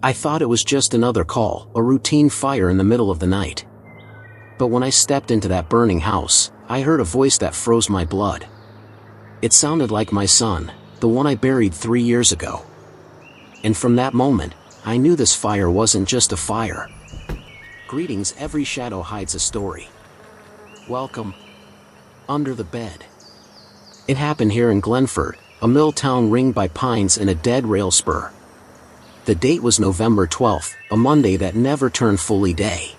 I thought it was just another call, a routine fire in the middle of the night. But when I stepped into that burning house, I heard a voice that froze my blood. It sounded like my son, the one I buried 3 years ago. And from that moment, I knew this fire wasn't just a fire. Greetings, every shadow hides a story. Welcome. Under the bed. It happened here in Glenford, a mill town ringed by pines and a dead rail spur. The date was November 12th, a Monday that never turned fully day.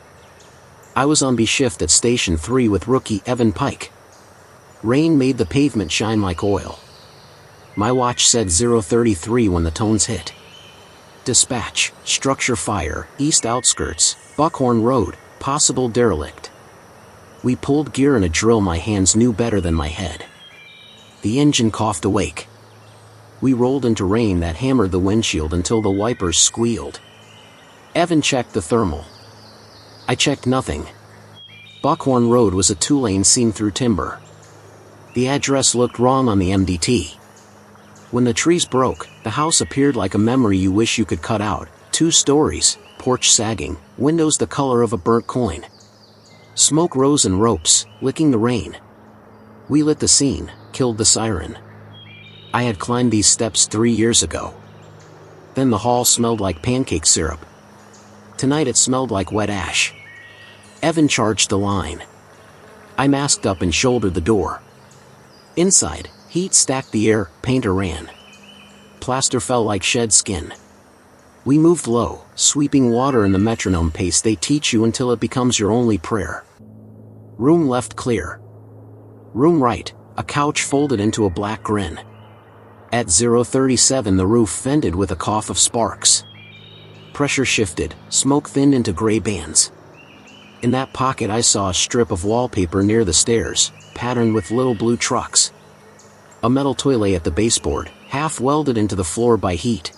I was on B shift at Station 3 with rookie Evan Pike. Rain made the pavement shine like oil. My watch said 0:33 when the tones hit. Dispatch, structure fire, east outskirts, Buckhorn Road, possible derelict. We pulled gear in a drill my hands knew better than my head. The engine coughed awake. We rolled into rain that hammered the windshield until the wipers squealed. Evan checked the thermal. I checked nothing. Buckhorn Road was a 2-lane seam through timber. The address looked wrong on the MDT. When the trees broke, the house appeared like a memory you wish you could cut out. 2 stories, porch sagging, windows the color of a burnt coin. Smoke rose in ropes, licking the rain. We lit the scene, killed the siren. I had climbed these steps 3 years ago. Then the hall smelled like pancake syrup. Tonight it smelled like wet ash. Evan charged the line. I masked up and shouldered the door. Inside, heat stacked the air, painter ran. Plaster fell like shed skin. We moved low, sweeping water in the metronome pace they teach you until it becomes your only prayer. Room left clear. Room right, a couch folded into a black grin. At 0:37 the roof fended with a cough of sparks. Pressure shifted, smoke thinned into gray bands. In that pocket I saw a strip of wallpaper near the stairs, patterned with little blue trucks. A metal toilet at the baseboard, half welded into the floor by heat.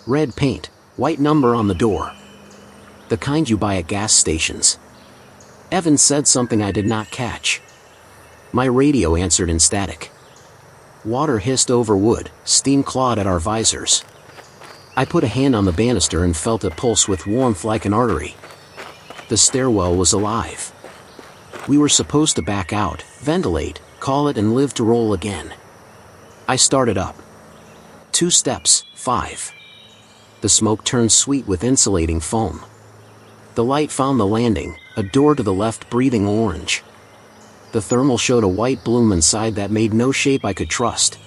Red paint, white number on the door. The kind you buy at gas stations. Evan said something I did not catch. My radio answered in static. Water hissed over wood, steam clawed at our visors. I put a hand on the banister and felt it pulse with warmth like an artery. The stairwell was alive. We were supposed to back out, ventilate, call it and live to roll again. I started up. 2 steps, 5. The smoke turned sweet with insulating foam. The light found the landing, a door to the left breathing orange. The thermal showed a white bloom inside that made no shape I could trust.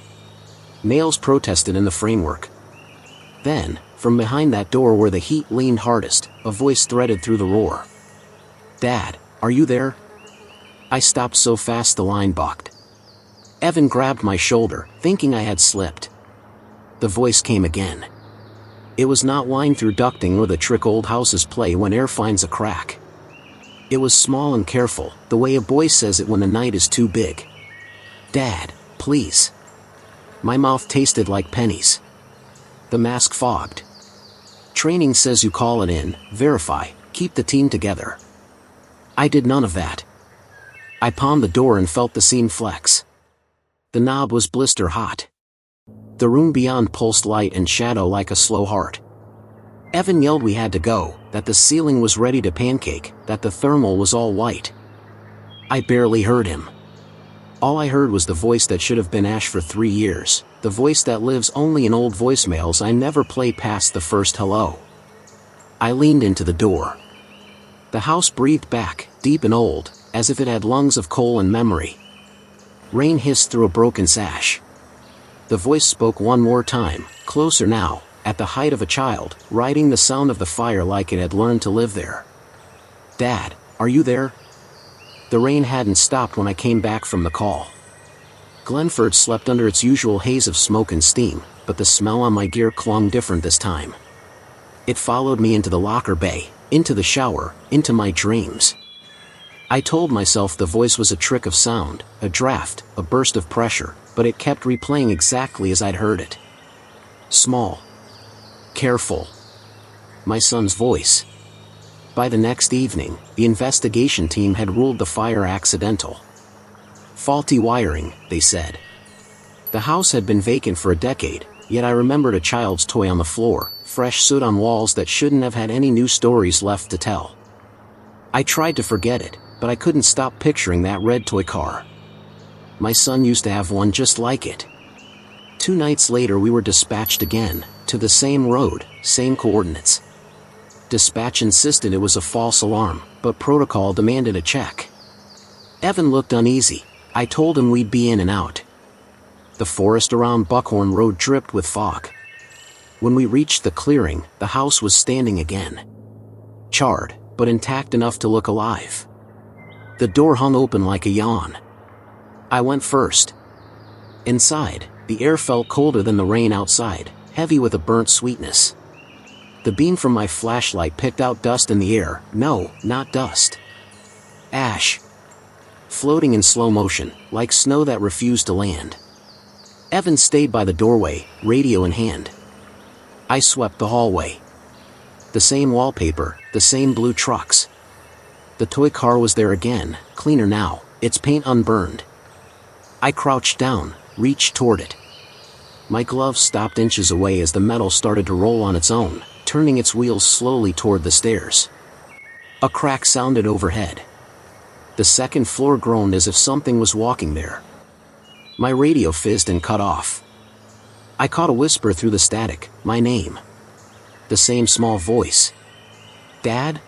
Nails protested in the framework. Then, from behind that door where the heat leaned hardest, a voice threaded through the roar. "Dad, are you there?" I stopped so fast the line bucked. Evan grabbed my shoulder, thinking I had slipped. The voice came again. It was not whine through ducting or the trick old houses play when air finds a crack. It was small and careful, the way a boy says it when the night is too big. "Dad, please." My mouth tasted like pennies. The mask fogged. "Training says you call it in, verify, keep the team together." I did none of that. I palmed the door and felt the seam flex. The knob was blister hot. The room beyond pulsed light and shadow like a slow heart. Evan yelled we had to go, that the ceiling was ready to pancake, that the thermal was all white. I barely heard him. All I heard was the voice that should have been Ash for 3 years, the voice that lives only in old voicemails I never play past the first hello. I leaned into the door. The house breathed back, deep and old, as if it had lungs of coal and memory. Rain hissed through a broken sash. The voice spoke one more time, closer now, at the height of a child, riding the sound of the fire like it had learned to live there. "Dad, are you there?" The rain hadn't stopped when I came back from the call. Glenford slept under its usual haze of smoke and steam, but the smell on my gear clung different this time. It followed me into the locker bay, into the shower, into my dreams. I told myself the voice was a trick of sound, a draft, a burst of pressure, but it kept replaying exactly as I'd heard it. Small. Careful. My son's voice. By the next evening, the investigation team had ruled the fire accidental. Faulty wiring, they said. The house had been vacant for a decade, yet I remembered a child's toy on the floor, fresh soot on walls that shouldn't have had any new stories left to tell. I tried to forget it, but I couldn't stop picturing that red toy car. My son used to have one just like it. 2 nights later we were dispatched again, to the same road, same coordinates. Dispatch insisted it was a false alarm, but protocol demanded a check. Evan looked uneasy. I told him we'd be in and out. The forest around Buckhorn Road dripped with fog. When we reached the clearing, the house was standing again. Charred, but intact enough to look alive. The door hung open like a yawn. I went first. Inside, the air felt colder than the rain outside, heavy with a burnt sweetness. The beam from my flashlight picked out dust in the air. No, not dust. Ash. Floating in slow motion, like snow that refused to land. Evan stayed by the doorway, radio in hand. I swept the hallway. The same wallpaper, the same blue trucks. The toy car was there again, cleaner now, its paint unburned. I crouched down, reached toward it. My glove stopped inches away as the metal started to roll on its own, turning its wheels slowly toward the stairs. A crack sounded overhead. The second floor groaned as if something was walking there. My radio fizzed and cut off. I caught a whisper through the static, my name. The same small voice. Dad?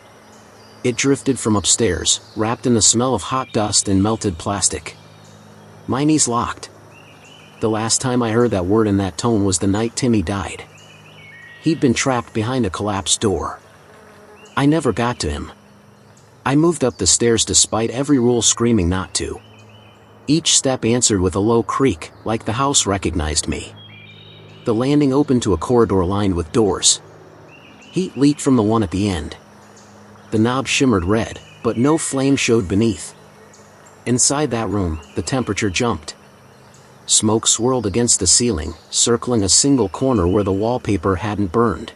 It drifted from upstairs, wrapped in the smell of hot dust and melted plastic. My knees locked. The last time I heard that word in that tone was the night Timmy died. He'd been trapped behind a collapsed door. I never got to him. I moved up the stairs despite every rule screaming not to. Each step answered with a low creak, like the house recognized me. The landing opened to a corridor lined with doors. Heat leaked from the one at the end. The knob shimmered red, but no flame showed beneath. Inside that room, the temperature jumped. Smoke swirled against the ceiling, circling a single corner where the wallpaper hadn't burned.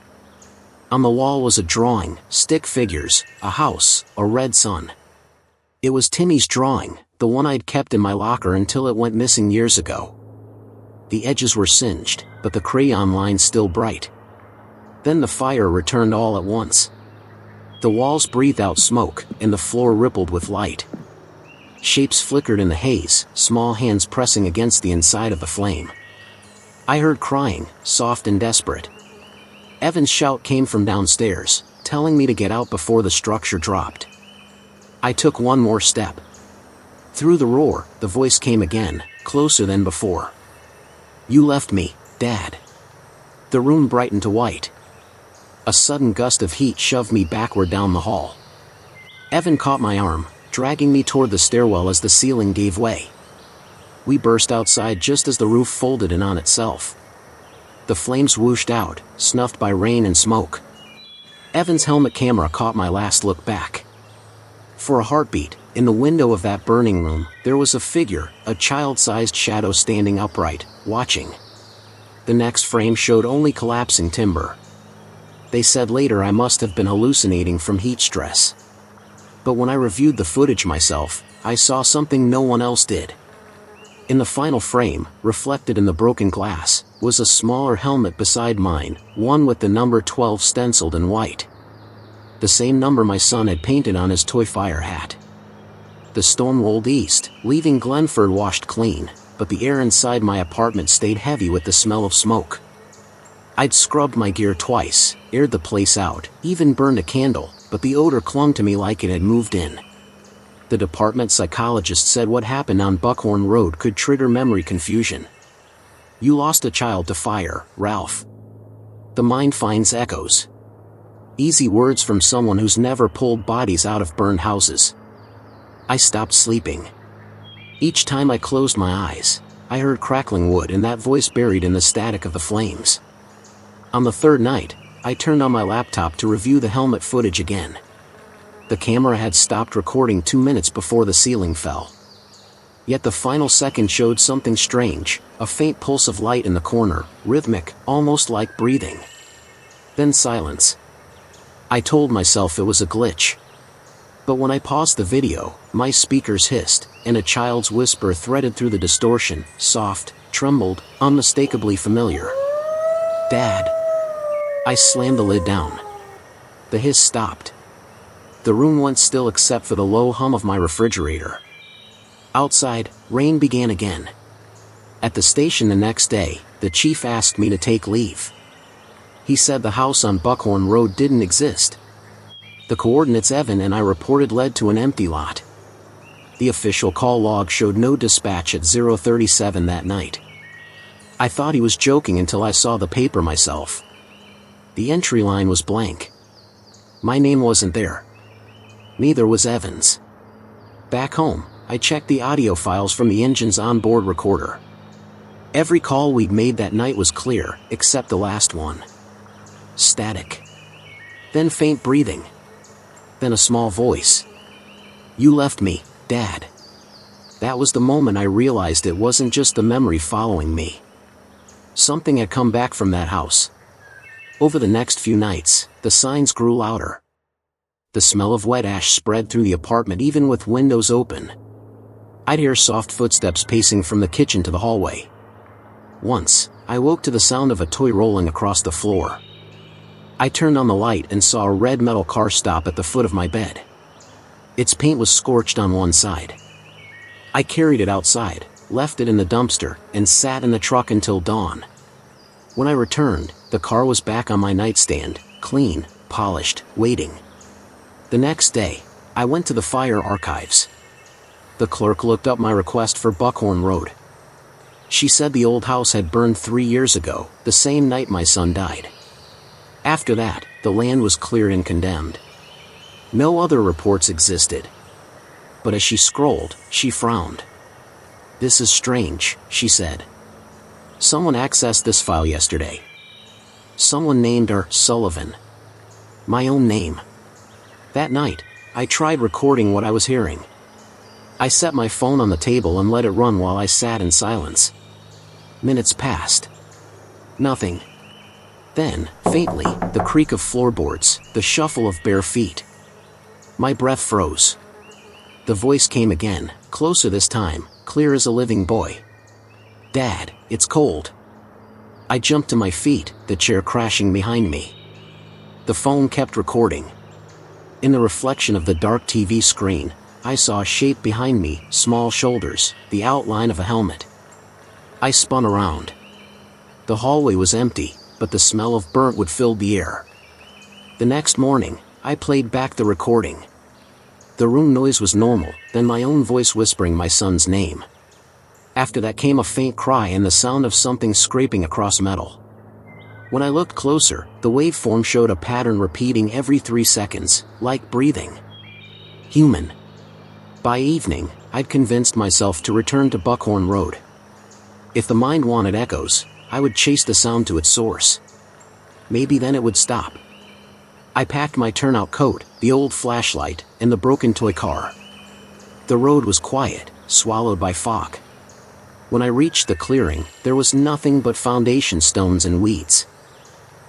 On the wall was a drawing, stick figures, a house, a red sun. It was Timmy's drawing, the one I'd kept in my locker until it went missing years ago. The edges were singed, but the crayon lines still bright. Then the fire returned all at once. The walls breathed out smoke, and the floor rippled with light. Shapes flickered in the haze, small hands pressing against the inside of the flame. I heard crying, soft and desperate. Evan's shout came from downstairs, telling me to get out before the structure dropped. I took one more step. Through the roar, the voice came again, closer than before. You left me, Dad. The room brightened to white. A sudden gust of heat shoved me backward down the hall. Evan caught my arm, dragging me toward the stairwell as the ceiling gave way. We burst outside just as the roof folded in on itself. The flames whooshed out, snuffed by rain and smoke. Evan's helmet camera caught my last look back. For a heartbeat, in the window of that burning room, there was a figure, a child-sized shadow standing upright, watching. The next frame showed only collapsing timber. They said later I must have been hallucinating from heat stress. But when I reviewed the footage myself, I saw something no one else did. In the final frame, reflected in the broken glass, was a smaller helmet beside mine, one with the number 12 stenciled in white. The same number my son had painted on his toy fire hat. The storm rolled east, leaving Glenford washed clean, but the air inside my apartment stayed heavy with the smell of smoke. I'd scrubbed my gear twice, aired the place out, even burned a candle, but the odor clung to me like it had moved in. The department psychologist said what happened on Buckhorn Road could trigger memory confusion. You lost a child to fire, Ralph. The mind finds echoes. Easy words from someone who's never pulled bodies out of burned houses. I stopped sleeping. Each time I closed my eyes, I heard crackling wood and that voice buried in the static of the flames. On the third night, I turned on my laptop to review the helmet footage again. The camera had stopped recording 2 minutes before the ceiling fell. Yet the final second showed something strange, a faint pulse of light in the corner, rhythmic, almost like breathing. Then silence. I told myself it was a glitch. But when I paused the video, my speakers hissed, and a child's whisper threaded through the distortion, soft, trembled, unmistakably familiar. Dad. I slammed the lid down. The hiss stopped. The room went still except for the low hum of my refrigerator. Outside, rain began again. At the station the next day, the chief asked me to take leave. He said the house on Buckhorn Road didn't exist. The coordinates Evan and I reported led to an empty lot. The official call log showed no dispatch at 0:37 that night. I thought he was joking until I saw the paper myself. The entry line was blank. My name wasn't there. Neither was Evan's. Back home, I checked the audio files from the engine's onboard recorder. Every call we'd made that night was clear, except the last one. Static. Then faint breathing. Then a small voice. "You left me, Dad." That was the moment I realized it wasn't just the memory following me. Something had come back from that house. Over the next few nights, the signs grew louder. The smell of wet ash spread through the apartment even with windows open. I'd hear soft footsteps pacing from the kitchen to the hallway. Once, I woke to the sound of a toy rolling across the floor. I turned on the light and saw a red metal car stop at the foot of my bed. Its paint was scorched on one side. I carried it outside, left it in the dumpster, and sat in the truck until dawn. When I returned, the car was back on my nightstand, clean, polished, waiting. The next day, I went to the fire archives. The clerk looked up my request for Buckhorn Road. She said the old house had burned 3 years ago, the same night my son died. After that, the land was cleared and condemned. No other reports existed. But as she scrolled, she frowned. "This is strange," she said. "Someone accessed this file yesterday. Someone named her Sullivan. My own name." That night, I tried recording what I was hearing. I set my phone on the table and let it run while I sat in silence. Minutes passed. Nothing. Then, faintly, the creak of floorboards, the shuffle of bare feet. My breath froze. The voice came again, closer this time, clear as a living boy. "Dad, it's cold." I jumped to my feet, the chair crashing behind me. The phone kept recording. In the reflection of the dark TV screen, I saw a shape behind me, small shoulders, the outline of a helmet. I spun around. The hallway was empty, but the smell of burnt wood filled the air. The next morning, I played back the recording. The room noise was normal, then my own voice whispering my son's name. After that came a faint cry and the sound of something scraping across metal. When I looked closer, the waveform showed a pattern repeating every 3 seconds, like breathing. Human. By evening, I'd convinced myself to return to Buckhorn Road. If the mind wanted echoes, I would chase the sound to its source. Maybe then it would stop. I packed my turnout coat, the old flashlight, and the broken toy car. The road was quiet, swallowed by fog. When I reached the clearing, there was nothing but foundation stones and weeds.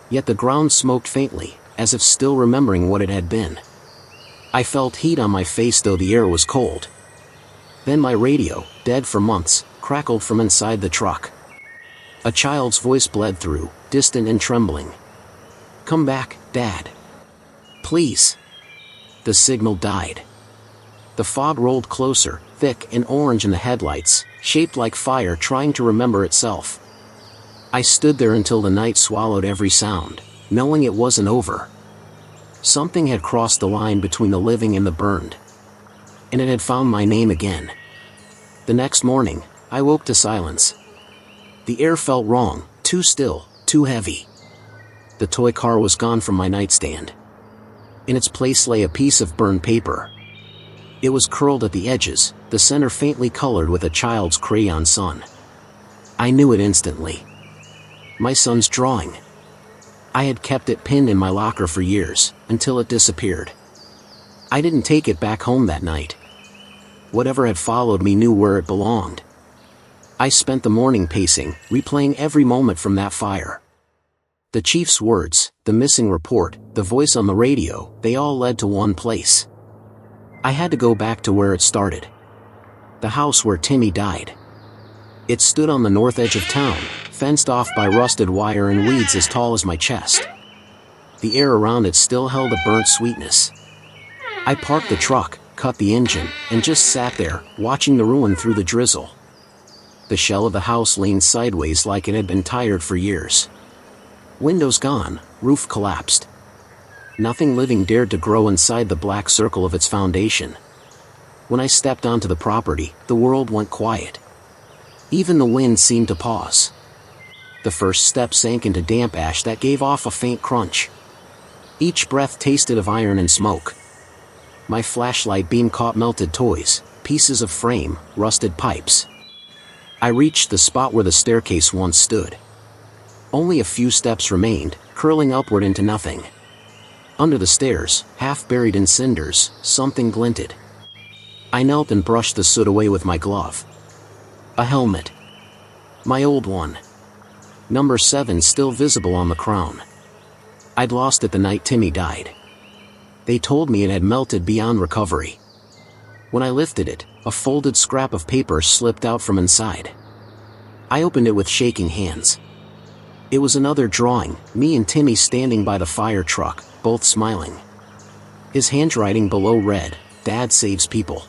Yet the ground smoked faintly, as if still remembering what it had been. I felt heat on my face though the air was cold. Then my radio, dead for months, crackled from inside the truck. A child's voice bled through, distant and trembling. "Come back, Dad. Please." The signal died. The fog rolled closer, thick and orange in the headlights, shaped like fire trying to remember itself. I stood there until the night swallowed every sound, knowing it wasn't over. Something had crossed the line between the living and the burned. And it had found my name again. The next morning, I woke to silence. The air felt wrong, too still, too heavy. The toy car was gone from my nightstand. In its place lay a piece of burned paper. It was curled at the edges, the center faintly colored with a child's crayon sun. I knew it instantly. My son's drawing. I had kept it pinned in my locker for years, until it disappeared. I didn't take it back home that night. Whatever had followed me knew where it belonged. I spent the morning pacing, replaying every moment from that fire. The chief's words, the missing report, the voice on the radio, they all led to one place. I had to go back to where it started. The house where Timmy died. It stood on the north edge of town, fenced off by rusted wire and weeds as tall as my chest. The air around it still held a burnt sweetness. I parked the truck, cut the engine, and just sat there, watching the ruin through the drizzle. The shell of the house leaned sideways like it had been tired for years. Windows gone, roof collapsed. Nothing living dared to grow inside the black circle of its foundation. When I stepped onto the property, the world went quiet. Even the wind seemed to pause. The first step sank into damp ash that gave off a faint crunch. Each breath tasted of iron and smoke. My flashlight beam caught melted toys, pieces of frame, rusted pipes. I reached the spot where the staircase once stood. Only a few steps remained, curling upward into nothing. Under the stairs, half buried in cinders, something glinted. I knelt and brushed the soot away with my glove. A helmet. My old one. Number 7 still visible on the crown. I'd lost it the night Timmy died. They told me it had melted beyond recovery. When I lifted it, a folded scrap of paper slipped out from inside. I opened it with shaking hands. It was another drawing, me and Timmy standing by the fire truck, both smiling. His handwriting below read, "Dad saves people."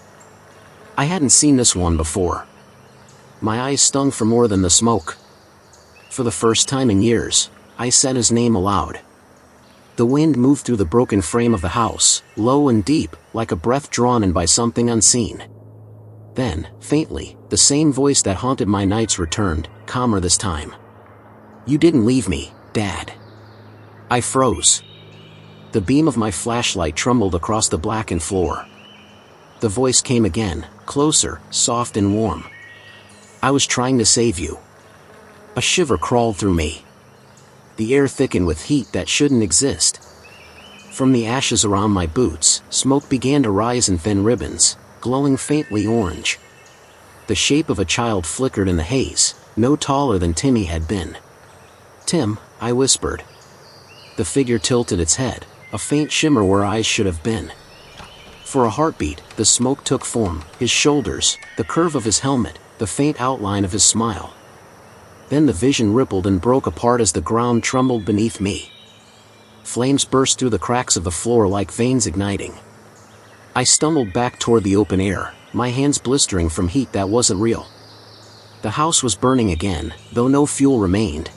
I hadn't seen this one before. My eyes stung for more than the smoke. For the first time in years, I said his name aloud. The wind moved through the broken frame of the house, low and deep, like a breath drawn in by something unseen. Then, faintly, the same voice that haunted my nights returned, calmer this time. "You didn't leave me, Dad." I froze. The beam of my flashlight trembled across the blackened floor. The voice came again, closer, soft and warm. "I was trying to save you." A shiver crawled through me. The air thickened with heat that shouldn't exist. From the ashes around my boots, smoke began to rise in thin ribbons, glowing faintly orange. The shape of a child flickered in the haze, no taller than Timmy had been. "Tim," I whispered. The figure tilted its head, a faint shimmer where eyes should have been. For a heartbeat, the smoke took form, his shoulders, the curve of his helmet, the faint outline of his smile. Then the vision rippled and broke apart as the ground trembled beneath me. Flames burst through the cracks of the floor like veins igniting. I stumbled back toward the open air, my hands blistering from heat that wasn't real. The house was burning again, though no fuel remained.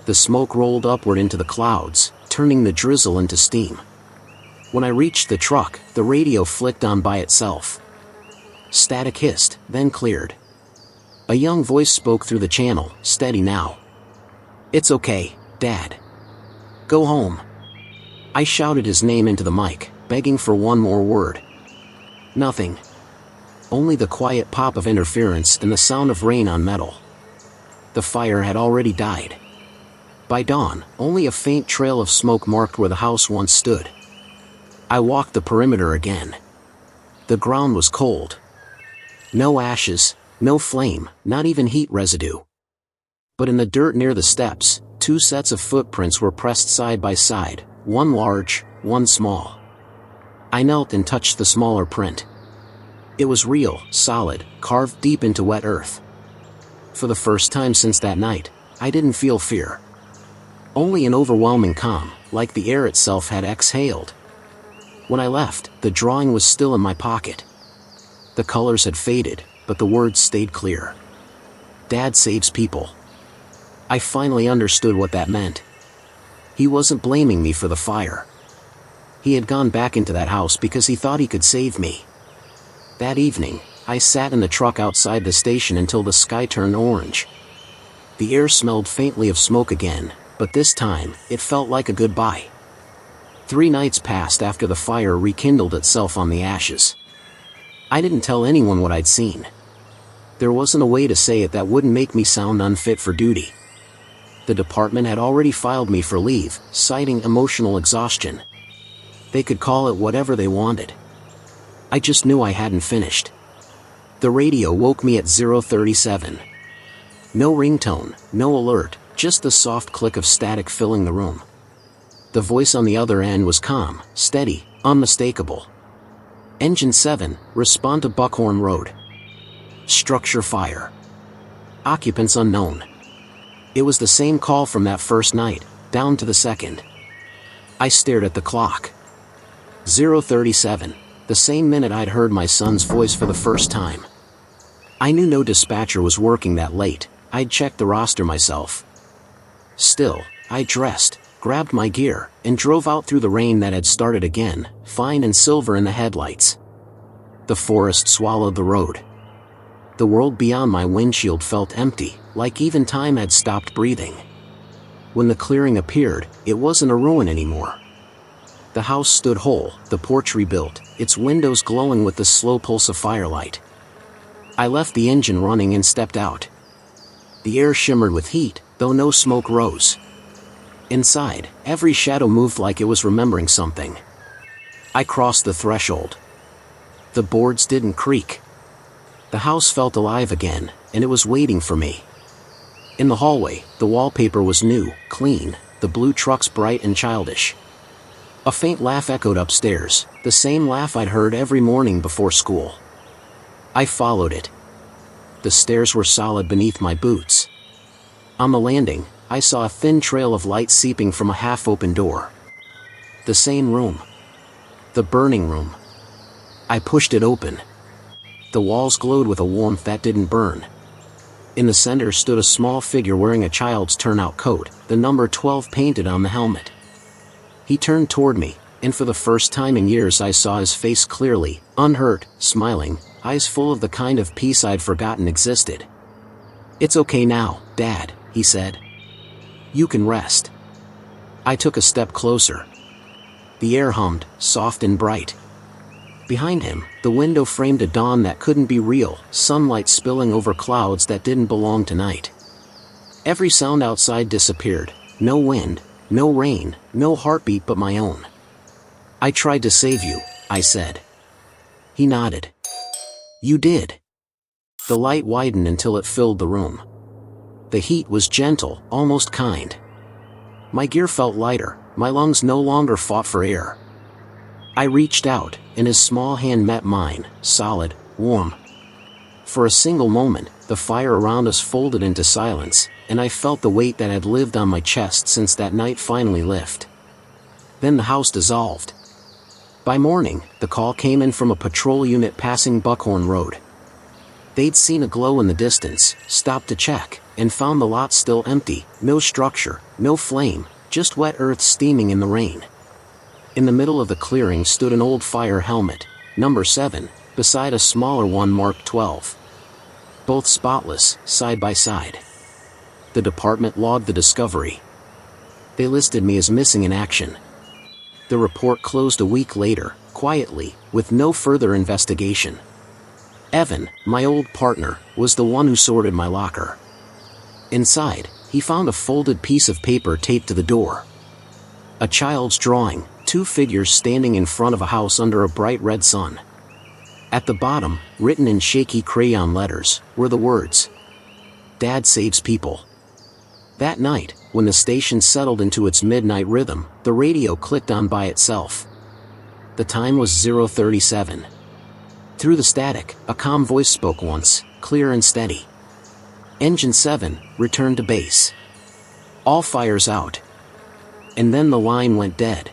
The smoke rolled upward into the clouds, turning the drizzle into steam. When I reached the truck, the radio flicked on by itself. Static hissed, then cleared. A young voice spoke through the channel, steady now. "It's okay, Dad. Go home." I shouted his name into the mic, begging for one more word. Nothing. Only the quiet pop of interference and the sound of rain on metal. The fire had already died. By dawn, only a faint trail of smoke marked where the house once stood. I walked the perimeter again. The ground was cold. No ashes, no flame, not even heat residue. But in the dirt near the steps, 2 sets of footprints were pressed side by side, one large, one small. I knelt and touched the smaller print. It was real, solid, carved deep into wet earth. For the first time since that night, I didn't feel fear. Only an overwhelming calm, like the air itself had exhaled. When I left, the drawing was still in my pocket. The colors had faded, but the words stayed clear. "Dad saves people." I finally understood what that meant. He wasn't blaming me for the fire. He had gone back into that house because he thought he could save me. That evening, I sat in the truck outside the station until the sky turned orange. The air smelled faintly of smoke again, but this time, it felt like a goodbye. 3 nights passed after the fire rekindled itself on the ashes. I didn't tell anyone what I'd seen. There wasn't a way to say it that wouldn't make me sound unfit for duty. The department had already filed me for leave, citing emotional exhaustion. They could call it whatever they wanted. I just knew I hadn't finished. The radio woke me at 0:37. No ringtone, no alert, just the soft click of static filling the room. The voice on the other end was calm, steady, unmistakable. "Engine 7, respond to Buckhorn Road. Structure fire." Occupants unknown. It was the same call from that first night, down to the second. I stared at the clock. 0:37, the same minute I'd heard my son's voice for the first time. I knew no dispatcher was working that late. I'd checked the roster myself. Still, I dressed, grabbed my gear, and drove out through the rain that had started again, fine and silver in the headlights. The forest swallowed the road. The world beyond my windshield felt empty, like even time had stopped breathing. When the clearing appeared, it wasn't a ruin anymore. The house stood whole, the porch rebuilt, its windows glowing with the slow pulse of firelight. I left the engine running and stepped out. The air shimmered with heat, though no smoke rose. Inside, every shadow moved like it was remembering something. I crossed the threshold. The boards didn't creak. The house felt alive again, and it was waiting for me. In the hallway, the wallpaper was new, clean, the blue trucks bright and childish. A faint laugh echoed upstairs, the same laugh I'd heard every morning before school. I followed it. The stairs were solid beneath my boots. On the landing, I saw a thin trail of light seeping from a half-open door. The same room. The burning room. I pushed it open. The walls glowed with a warmth that didn't burn. In the center stood a small figure wearing a child's turnout coat, the number 12 painted on the helmet. He turned toward me, and for the first time in years I saw his face clearly, unhurt, smiling, eyes full of the kind of peace I'd forgotten existed. "It's okay now, Dad," he said. "You can rest." I took a step closer. The air hummed, soft and bright. Behind him, the window framed a dawn that couldn't be real, sunlight spilling over clouds that didn't belong to night. Every sound outside disappeared, no wind, no rain, no heartbeat but my own. "I tried to save you," I said. He nodded. "You did." The light widened until it filled the room. The heat was gentle, almost kind. My gear felt lighter, my lungs no longer fought for air. I reached out, and his small hand met mine, solid, warm. For a single moment, the fire around us folded into silence, and I felt the weight that had lived on my chest since that night finally lift. Then the house dissolved. By morning, the call came in from a patrol unit passing Buckhorn Road. They'd seen a glow in the distance, stopped to check, and found the lot still empty, no structure, no flame, just wet earth steaming in the rain. In the middle of the clearing stood an old fire helmet, number 7, beside a smaller one marked 12. Both spotless, side by side. The department logged the discovery. They listed me as missing in action. The report closed a week later, quietly, with no further investigation. Evan, my old partner, was the one who sorted my locker. Inside, he found a folded piece of paper taped to the door. A child's drawing, 2 figures standing in front of a house under a bright red sun. At the bottom, written in shaky crayon letters, were the words, "Dad saves people." That night, when the station settled into its midnight rhythm, the radio clicked on by itself. The time was 0:37. Through the static, a calm voice spoke once, clear and steady. "Engine 7, return to base. All fires out." And then the line went dead.